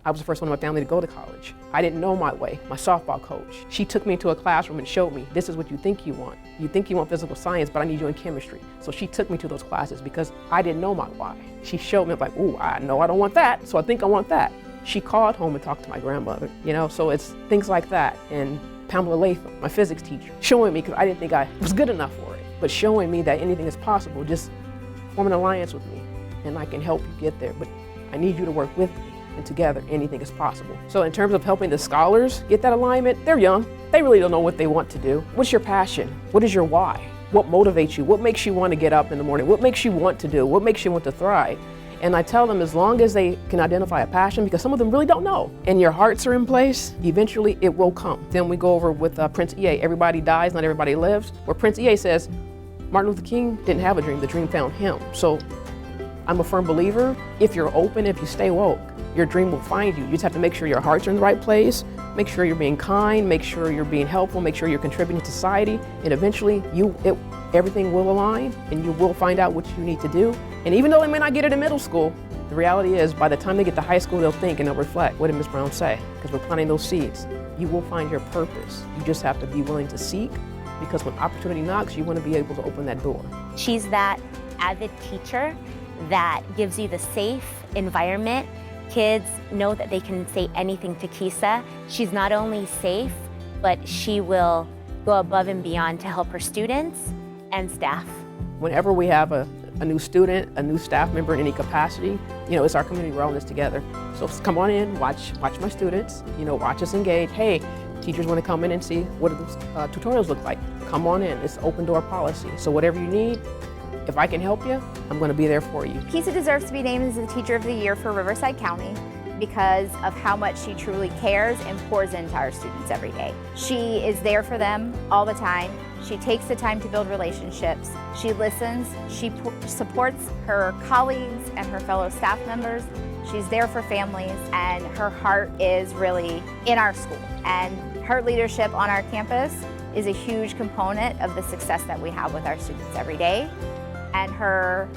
I was the first one in my family to go to college. I didn't know my way. My softball coach, she took me into a classroom and showed me, this is what you think you want. You think you want physical science, but I need you in chemistry. So she took me to those classes because I didn't know my why. She showed me like, ooh, I know I don't want that, so I think I want that. She called home and talked to my grandmother, so it's things like that. And Pamela Latham, my physics teacher, showing me, because I didn't think I was good enough for it, but showing me that anything is possible. Just form an alliance with me and I can help you get there, but I need you to work with me. And together, anything is possible. So in terms of helping the scholars get that alignment, they're young. They really don't know what they want to do. What's your passion? What is your why? What motivates you? What makes you want to get up in the morning? What makes you want to do? What makes you want to thrive? And I tell them, as long as they can identify a passion, because some of them really don't know, and your hearts are in place, eventually it will come. Then we go over with Prince E.A., everybody dies, not everybody lives, where Prince E.A. says, Martin Luther King didn't have a dream, the dream found him. So I'm a firm believer, if you're open, if you stay woke, your dream will find you. You just have to make sure your heart's are in the right place, make sure you're being kind, make sure you're being helpful, make sure you're contributing to society, and eventually everything will align and you will find out what you need to do. And even though they may not get it in middle school, the reality is by the time they get to high school, they'll think and they'll reflect. What did Ms. Brown say? Because we're planting those seeds. You will find your purpose. You just have to be willing to seek, because when opportunity knocks, you want to be able to open that door. She's that avid teacher that gives you the safe environment. Kids know that they can say anything to Kisa. She's not only safe, but she will go above and beyond to help her students and staff. Whenever we have a new student, a new staff member in any capacity, it's our community, we're all in this together. So come on in, watch my students, watch us engage. Hey, teachers want to come in and see what do those tutorials look like. Come on in, it's open door policy. So whatever you need, if I can help you, I'm going to be there for you. Kisa deserves to be named as the Teacher of the Year for Riverside County because of how much she truly cares and pours into our students every day. She is there for them all the time. She takes the time to build relationships. She listens. She supports her colleagues and her fellow staff members. She's there for families, and her heart is really in our school. And her leadership on our campus is a huge component of the success that we have with our students every day. And her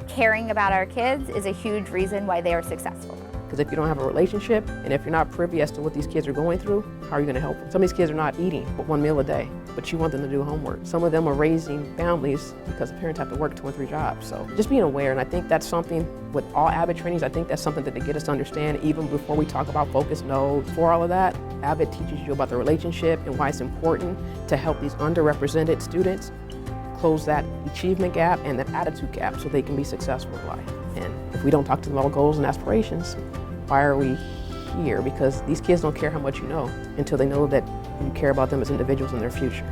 caring about our kids is a huge reason why they are successful. Because if you don't have a relationship, and if you're not privy as to what these kids are going through, how are you going to help them? Some of these kids are not eating but one meal a day, but you want them to do homework. Some of them are raising families because the parents have to work 2 or 3 jobs. So just being aware, and I think that's something with all AVID trainings, I think that's something that they get us to understand even before we talk about focus nodes. For all of that, AVID teaches you about the relationship and why it's important to help these underrepresented students close that achievement gap and that attitude gap so they can be successful in life. And if we don't talk to them about goals and aspirations, why are we here? Because these kids don't care how much you know until they know that you care about them as individuals and their future,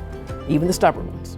even the stubborn ones.